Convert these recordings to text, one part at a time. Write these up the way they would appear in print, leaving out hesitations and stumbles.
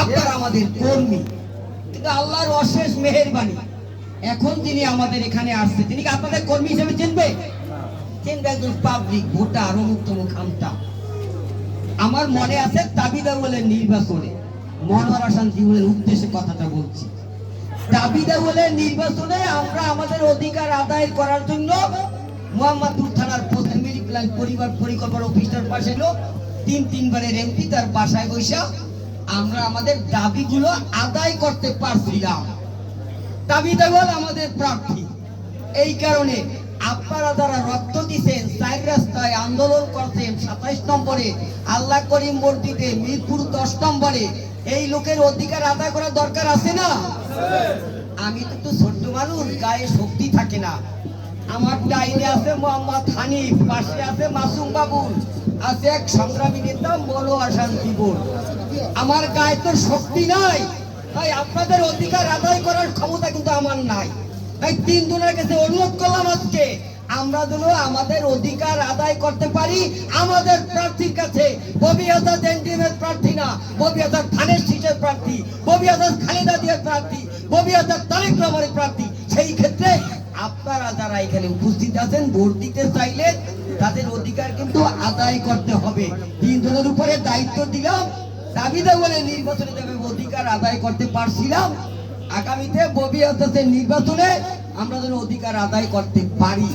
আপনারা আমাদের কর্মী, কিন্তু আল্লাহর অশেষ মেহেরবানি এখন তিনি আমাদের এখানে আসছে, তিনি কি আপনাদের কর্মী হিসেবে চিনবে? চিনবে একজন পাবলিক ভোটার, অমুক তমুক আমটা। আমার মনে আছে দাবিদার বলে নির্বাচনে, মনোয়ার হাসান জীবনের উদ্দেশ্যে কথাটা বলছি, দাবিদার বলে নির্বাচনে আমরা আমাদের অধিকার আদায় করার জন্য মোহাম্মদপুর থানার ফ্যামিলি প্ল্যান পরিবার পরিকল্পনা অফিসার পাশে এলো, তিনবারের এমপি তার বাসায় বৈশা আমরা আমাদের দাবিগুলো আদায় করতে পারছিলাম। দাবিদার বল আমাদের প্রার্থী। এই কারণে আপনারা যারা রক্ত দিচ্ছেন, চার রাস্তায় আন্দোলন করছেন, 27 নম্বরে আল্লাহ করিম মসজিদে, মিরপুর 10 নম্বরে, এই লোকের অধিকার আদায় করার দরকার আছে না? আমি তো ছোট্ট মানুষ, গায়ে শক্তি থাকে না। আমার ডাইনে আছে মোহাম্মদ হানিফ, পাশে আছে মাসুম বাবুল, আছে এক সংগ্রামী নেতা মনোয়ার হাসান জীবন। আমার গায়ে তো শক্তি নাই, তাই আপনাদের অধিকার আদায় করার ক্ষমতা কিন্তু আমার নাই। তাই 3 জনের কাছে অনুরোধ করলাম আজকে আমরা যেন আমাদের অধিকার আদায় করতে পারি। আমাদের প্রার্থীর কাছে ববি আজাদ এনডিএমের প্রার্থী না, ববি আজাদ ধানের শীষের প্রার্থী, ববি আজাদ খালেদা জিয়ার প্রার্থী, ববি আজাদ তারেক রহমানের প্রার্থী। সেই ক্ষেত্রে আপনারা যারা এখানে উপস্থিত আছেন, ভোট দিতে চাইলে তাদের অধিকার কিন্তু আদায় করতে হবে। 3 জনের উপরে দায়িত্ব দিলাম, দাবিদার বলে নির্বাচনে যাবে, অধিকার আদায় করতে পারছিলাম। আগামীতে ববি আজাদের নির্বাচনে আমরা যেন অধিকার আদায় করতে পারি।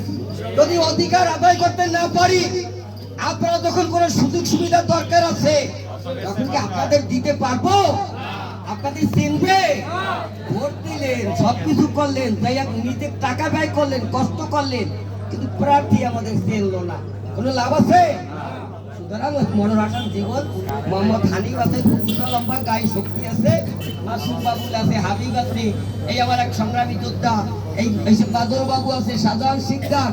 যদি অধিকার আদায় করতে না পারি, আপনারা যখন কোনো সুযোগ সুবিধা দরকার আছে তখন কি আপনাদের দিতে পারবো? আপনাদের চিনবে? ভোট দিলেন, সবকিছু করলেন, তাই নিজে টাকা ব্যয় করলেন, কষ্ট করলেন, কিন্তু প্রার্থী আমাদের চিনলো না, কোনো লাভ আছে? সুতরাং মনোয়ার হাসান জীবন, মোহাম্মদ হানিফ আছে, লম্বা গায়ে শক্তি আছে, মাসুম বাবুল আছে, হাবিব আছে, এই আমার এক সংগ্রামী যোদ্ধা, এই বাদর বাবু আছে, সাধারণ শিকদার,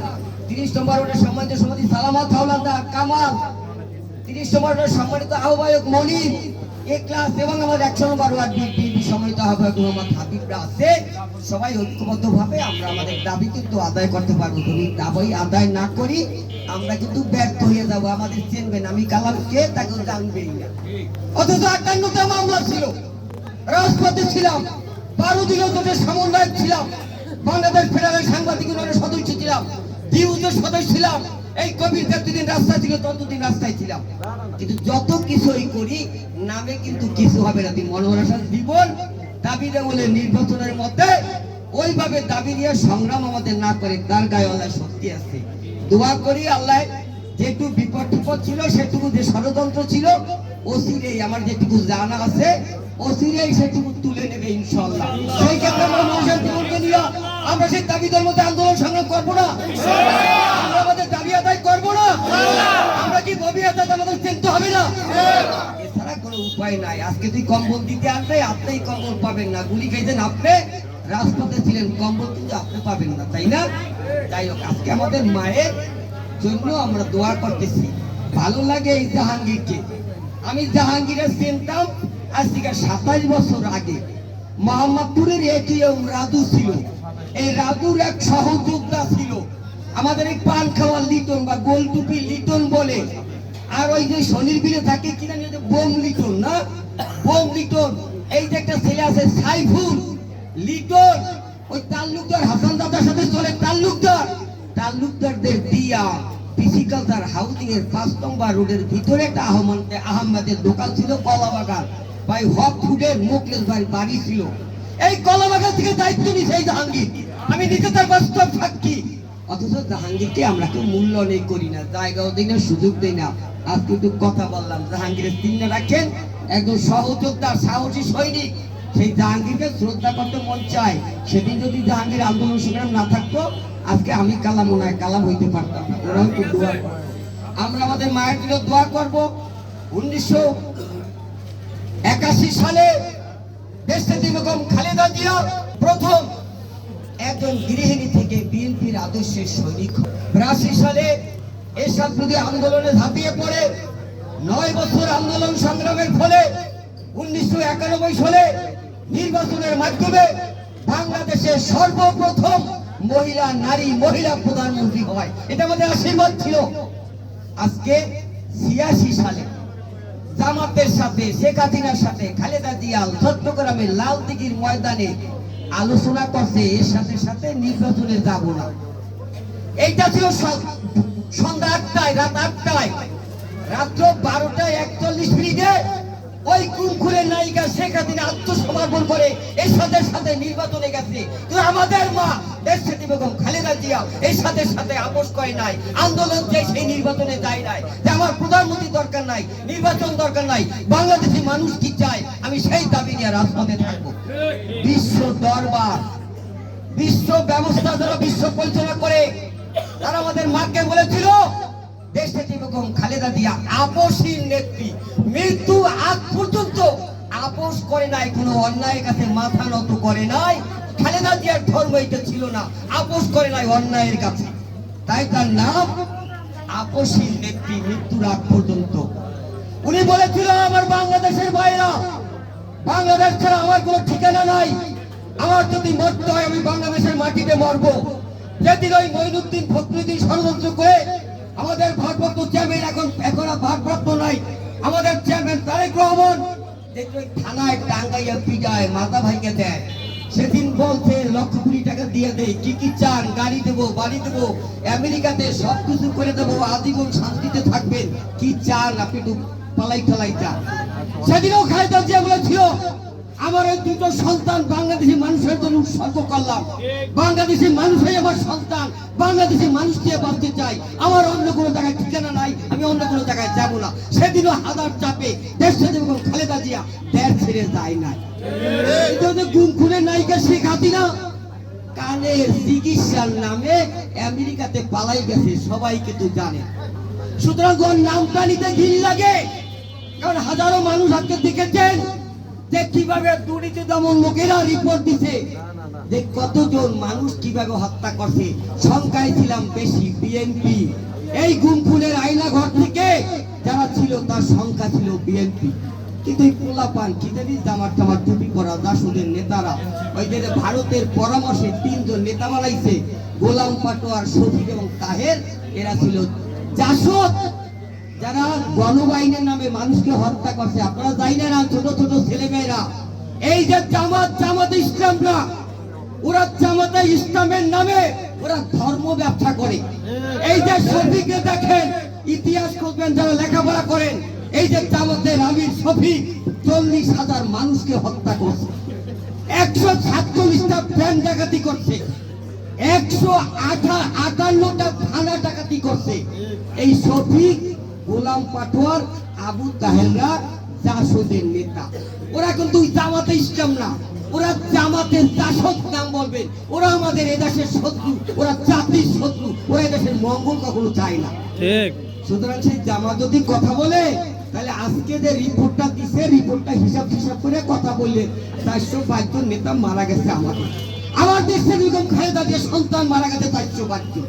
30 নম্বর ওয়ার্ডের সম্মানিত সভাপতি সালামাত হাওলাদার কামাল, 30 নম্বর ওয়ার্ডের সম্মানিত আহ্বায়ক মনির ক্লাস, এবং আমার 100 নম্বর ওয়ার্ড বিএনপি সম্মানিত আহ্বায়ক মোহাম্মদ হাবিবরা আছে। সবাই ঐক্যবদ্ধভাবে আমরা আমাদের দাবি কিন্তু আদায় করতে পারবো। যদি দাবি আদায় না করি আমরা কিন্তু ব্যর্থ হয়ে যাবো। আমাদের চিনবেন, আমি কালামকে তাকে জানবেই না। অথচ 58টা মামলা ছিল, রাজপথে ছিলাম, 12 দিনের সমন্বয়ক ছিলাম, বাংলাদেশ ফেডারেল সাংবাদিক ইউনিয়নের সদস্য ছিলাম, ডিউজের সদস্য ছিলাম। এই কবির যতদিন রাস্তায় ছিল ততদিন রাস্তায় ছিলাম, কিন্তু যত কিছুই করি নামে কিন্তু কিছু হবে না। মনোয়ার হাসান জীবন দাবিটা বলে নির্বাচনের মধ্যে ওইভাবে দাবি নিয়ে সংগ্রাম আমাদের না করে, তার গায়ে আল্লাহ শক্তি আছে। দোয়া করি আল্লাহ যেটুকু বিপদ টিপদ ছিল, সেটুকু যে ষড়যন্ত্র ছিল, অচিরেই আমার যেটুকু জানা আছে অচিরেই সেটুকু তুলে নেবে ইনশাআল্লাহ। সেই ক্ষেত্রে মনোয়ার হাসান জীবনকে নিয়ে আমরা সেই দাবিদের মধ্যে আন্দোলন সংগ্রাম করবো না, আমরা আমাদের দাবি আদায় করবো না। আমরা কি ববি আজাদ আমাদের চিনতে হবে না? এছাড়া কোনো উপায় নাই। আজকে তুই কম্বল দিতে আসবে, আপনি কম্বল পাবেন না। গুলি খেয়েছেন আপনি, রাজপথে ছিলেন, কম্বল কিন্তু আপনি পাবেন না, তাই না? যাই হোক, আজকে আমাদের মায়ের জন্য আমরা দোয়া করতেছি। ভালো লাগে এই জাহাঙ্গীরকে, আমি জাহাঙ্গীরের চিনতাম আজ থেকে 27 বছর আগে। মোহাম্মদপুরের এটিএম রাজু ছিল, এই রাজুর এক সহযোদ্ধা ছিল আমাদের এই পান খাওয়ার লিটন বা গোল টুপি লিটন বলে, আর ওই যে শনির বিলে থাকে কিনা বোম লিটন, না বোম লিটন। এই যে একটা ছেলে আছে সাইফুল লিটন, ওই তাল্লুকদার হাসান দাদার সাথে চলে, তাল্লুকদারদের দিয়া পিসিকালচার হাউজিং এর 5 নম্বর রোডের ভিতরে একটা আহমদের দোকান ছিল, কলা বাগান ভাই হক ফুডের মুখলেস ভাই বাড়ি ছিল। এই কলা বাগান থেকে দায়িত্ব নিছে এই জাহাঙ্গীর, আমি নিজে তার বাস্তব সাক্ষী। অথচ জাহাঙ্গীরকে আমরা কেউ মূল্য নেই করি না, জায়গাও দিই না, সুযোগ দিই না। আজ কিন্তু কথা বললাম, জাহাঙ্গীরের চিহ্ন রাখেন, একজন সহযোদ্ধা সাহসী সৈনিক। সেই জাহাঙ্গীরকে শ্রদ্ধা করতে মন চায়। সেদিন যদি জাহাঙ্গীর আন্দোলন সংগ্রাম না থাকতো, আজকে আমি কালাম নয়, কালাম হইতে পারতাম না। ওরাও তো দোয়া করবে, আমরা আমাদের মায়ের জন্য দোয়া করবো। 1981 সালে দেশনেত্রী বেগম খালেদা জিয়া প্রথম একজন গৃহিণী থেকে বিএনপির আদর্শের সৈনিক। 82 সালে এরশাদ বিরোধী আন্দোলনে ঝাঁপিয়ে পড়ে 9 বছর আন্দোলন সংগ্রামের ফলে 1991 সালে নির্বাচনের মাধ্যমে বাংলাদেশের সর্বপ্রথম মহিলা প্রধানমন্ত্রী হয়। এটা আমাদের আশীর্বাদ ছিল। আজকে 86 সালে জামাতের সাথে, শেখ হাসিনার সাথে খালেদা জিয়া চট্টগ্রামের লালদিঘির ময়দানে আলোচনা করছে, এর সাথে সাথে নির্বাচনে যাব না। এইটা ছিল সন্ধ্যা ৮টায়, রাত ৮টায়। রাত্র ১২টায় ৪১ ওই কুমকুরের নায়িকা শেখ হাসিনা আত্মসমর্পণ করে এর সাথে সাথে নির্বাচনে গেছে। কিন্তু আমাদের মা দেশনেত্রী বেগম খালেদা জিয়া এর সাথে সাথে আপোষ করে নাই, আন্দোলন যে সেই নির্বাচনে যায় নাই, যে আমার প্রধানমন্ত্রী দরকার নাই, নির্বাচন দরকার নাই, বাংলাদেশি মানুষ কি চায় আমি সেই দাবি নিয়ে রাজপথে থাকবো। বিশ্ব দরবার, বিশ্ব ব্যবস্থা যারা বিশ্ব পরিচালনা করে, তারা আমাদের মাকে বলেছিল দেশনেত্রী বেগম খালেদা জিয়া আপোষহীন নেত্রী, মৃত্যু আগ পর্যন্ত আপোষ করে নাই, কোনো অন্যায়ের কাছে মাথা নত করে নাই। খালেদা জিয়ার ধর্ম এটা ছিল না, আপোষ করে নাই অন্যায়ের কাছে, তাই তার নাম আপোষহীন নেত্রী, মৃত্যুর আগ পর্যন্ত। উনি বলেছিল আমার বাংলাদেশের বাইরা, বাংলাদেশ ছাড়া আমার কোনো ঠিকানা নাই, আমার যদি মরতে হয় আমি বাংলাদেশের মাটিতে মরবো। যেদিন ওই মঈনুদ্দিন ফখরুদ্দিন ষড়যন্ত্র করে আমাদের ভারপ্রাপ্ত চেয়ারম্যান, এখন আর ভারপ্রাপ্ত নাই, আমাদের চেয়ারম্যান তারেক রহমান থানায় টাঙ্গাইয়া পিটায়, মাথা ভাইকে দেয়, সেদিন বলছে লক্ষ কোটি টাকা দিয়ে দেয়, কি কি চান, গাড়ি দেবো, বাড়ি দেবো, আমেরিকাতে সবকিছু করে দেবো, আজীবন শান্তিতে থাকবেন, কি চান আপনি, একটু পালাই ঠালাই চান। সেদিনও খালেদা জিয়া বলেছিল আমার এই দুটো সন্তান বাংলাদেশি মানুষের জন্য উৎসর্গ করলাম, বাংলাদেশি মানুষই আমার সন্তান, বাংলাদেশি মানুষ দিয়ে বাঁচতে চাই, আমার অন্য কোনো জায়গায় ঠিকানা নাই, আমি অন্য কোনো জায়গায় যাব না। সেদিনও হাজার চাপে দেশনেত্রী বেগম খালেদা জিয়া দেশ ছেড়ে যায় নাই। গুম খুনের নায়িকা শেখ হাসিনা কানের চিকিৎসার নামে আমেরিকাতে পালাই গেছে, সবাই কিন্তু জানে। সুতরাং ওর নামটা নিতে ঘিন লাগে, কারণ হাজারো মানুষ আজকে দেখেছেন যে কিভাবে দুর্নীতি দমন লোকেরা রিপোর্ট দিছে যে কতজন মানুষ কিভাবে হত্যা করছে। সংখ্যায় ছিলাম বেশি বিএনপি, এই গুম খুনের আয়না ঘর থেকে যারা ছিল তার সংখ্যা ছিল বিএনপি। কিন্তু এই পোলাপান কি জানি জামার টামার টুপি পরা জাসদের নেতারা, ওই যে ভারতের পরামর্শে ৩ জন নেতা বানাইছে, গোলাম পাটোয়ার, শফিক এবং তাহের, এরা ছিল জাসদ, যারা গণবাহিনীর নামে মানুষকে হত্যা করছে। আপনারা জানেন না, ছোট ছোট ছেলেমেয়েরা, এই যে জামাতে ইসলামরা, ওরা জামাতে ইসলামের নামে ওরা ধর্ম ব্যবসা করে। এই যে শফিককে দেখেন, ইতিহাস খুঁজবেন যারা লেখাপড়া করেন, এই যে জামাতের আমির শফিক ৪০,০০০ মানুষকে হত্যা করছে, ১৪৭টা ব্যাংক ডাকাতি করছে, ১৫৮টা থানা ডাকাতি করছে। এই শফিক, গোলাম পাটোয়ার, আবু তাহেররা জাসদের নেতা। ওরা কিন্তু জামাতে ইসলাম না, ওরা জামাতের জাসদ নাম বলবেন। ওরা আমাদের এদেশের শত্রু, ওরা জাতির শত্রু, ওরা এদেশের মঙ্গল কখনো চায় না। ঠিক। সুতরাং সেই জামাত যদি কথা বলে, তাহলে আজকে যে রিপোর্টটা দিছে, রিপোর্টটা হিসাব করে কথা বললে ৪০৫ জন নেতা মারা গেছে আমাদের, আমার দেশের বেগম খালেদা জিয়ার সন্তান মারা গেছে ৪০৫ জন।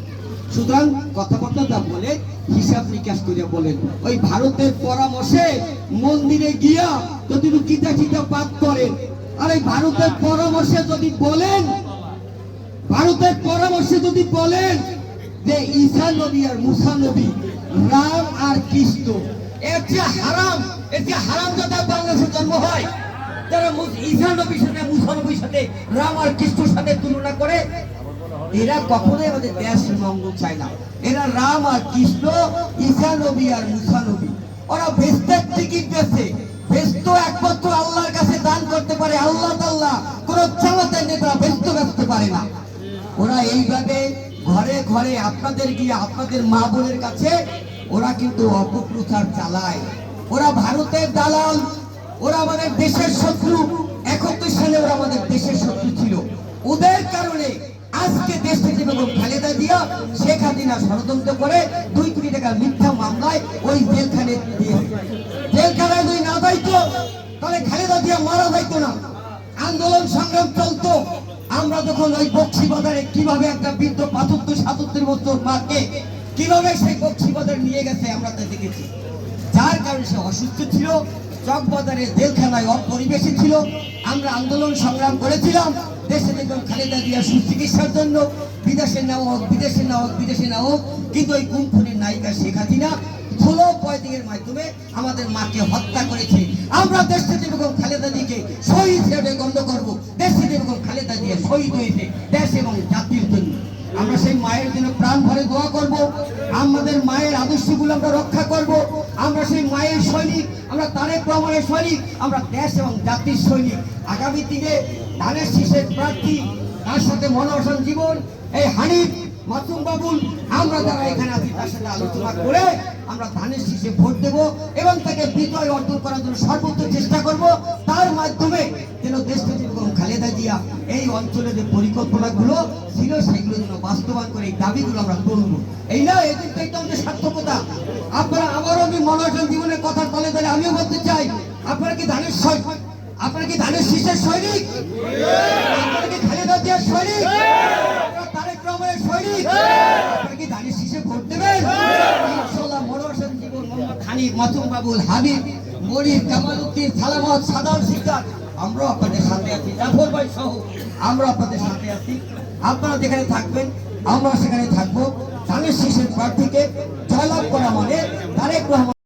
সুতরাং কথাবার্তা যা বলে হিসাব নিকাশ করে বলেন। ওই ভারতের পরামর্শে মন্দিরে গিয়া যদি গীতা টিতা পাঠ করেন, আর এই ভারতের পরামর্শে যদি বলেন, ভারতের পরামর্শে যদি বলেন যে ঈসা নবী আর মুসা নবী, রাম আর কৃষ্ণ, এর যে হারাম, এর যে হারাম যাতে বাংলাদেশে জন্ম হয়, যারা ঈসা নবীর সাথে, মুসা নবীর সাথে, রাম আর কৃষ্ণর সাথে তুলনা করে, এরা কখনোই আমাদের দেশের মঙ্গল চায় না। এরা রাম আর কৃষ্ণ, ঈসা নবী আর মুসা নবী, ওরা বেস্তের টিকিট বেচে, বেস্ত একমাত্র আল্লাহর কাছে দান করতে পারে, আল্লাহ তাআলা কোন জামাতের নেতা বেস্ত বেচতে পারে না। ওরা এইভাবে ঘরে ঘরে আপনাদের গিয়ে, আপনাদের মা বোনের কাছে ওরা কিন্তু অপপ্রচার চালায়। ওরা ভারতের দালাল, ওরা আমাদের দেশের শত্রু। ৭১ সালে ওরা আমাদের দেশের শত্রু ছিল। ওদের কারণে আজকে দেশ থেকে বেগম খালেদা জিয়া শেখ হাসিনা ষড়যন্ত্র করে ২ কোটি টাকার মিথ্যা মামলায় ওই জেলখানায় দিয়েছে। জেলখানায় যদি না যাইতো তাহলে খালেদা জিয়া মারা যাইতো না, আন্দোলন সংগ্রাম চলতো। আমরা যখন ওই বক্সিবাজারে কিভাবে একটা বৃদ্ধ ৭৫-৭৭ বছর মাকে কিভাবে সেই বক্সিবাজারে নিয়ে গেছে আমরা তা দেখেছি। যার কারণে সে অসুস্থ ছিল, চকবাজারে জেলখানায় অপরিবেশী ছিল। আমরা আন্দোলন সংগ্রাম করেছিলাম, দেশে দেখবেন খালেদা জিয়া সুচিকিৎসার জন্য বিদেশে নেওয়া হোক, বিদেশে নেওয়া হোক, বিদেশে নেওয়া হোক, কিন্তু ওই গুমখুনের নায়িকা শেখ হাসিনা ষোলো পয়েন্টের মাধ্যমে আমাদের মাকে হত্যা করেছে। আমরা দেশে বেগম খালেদা জিয়াকে শহীদ হিসেবে গণ্য করবো। দেশে বেগম খালেদা জিয়া শহীদ হয়েছে দেশ এবং জাতির জন্য। আমরা সেই মায়ের জন্য প্রাণ ভরে দোয়া করব, আমাদের মায়ের আদর্শগুলো আমরা রক্ষা করব। আমরা সেই মায়ের সৈনিক, আমরা তারেক রহমানের সৈনিক, আমরা দেশ এবং জাতির সৈনিক। আগামী দিনে ধানের শীষের প্রার্থী, তার সাথে মনোহর জীবন, এই হানিফ, মাসুম বাবুল, আমরা যারা এখানে আছি তার সাথে আলোচনা করে আমরা ধানের শীষে ভোট দেব এবং তাকে বিজয় অর্জন করার জন্য সর্বোচ্চ চেষ্টা করব। তার মাধ্যমে যেন দেশনেত্রী বেগম খালেদা জিয়া এই অঞ্চলের যে পরিকল্পনাগুলো ছিল সেগুলো যেন বাস্তবায়ন করে এই দাবিগুলো আমরা তুলব। এই না, এই দিকটা একদম যে সার্থকতা। আপনারা আবারও আমি মনোরঞ্জন জীবনের কথা তলে তলে আমিও বলতে চাই, আপনারা কি ধানের আপনারা কি ধানের শীষের সৈনিক? আপনারা কি খালেদা জিয়ার সৈনিক? তারেক রহমানের সৈনিক? আপনারা কি ধানের শীষে ভোট দেবেন? ইনশাআল্লাহ মনোরঞ্জন জীবন, মোহাম্মদ হানিফ, মাসুম বাবুল, হাবিব, মনির, কামাল উদ্দিন, সালামত, সাদাল শিকদার, আমরাও আপনাদের সাথে আছি, জাফর ভাই সহ আমরা আপনাদের সাথে আছি। আপনারা যেখানে থাকবেন আমরা সেখানে থাকবো। ধানের শীষের প্রার্থীকে জয়লাভ করা মানে তারেক রহমান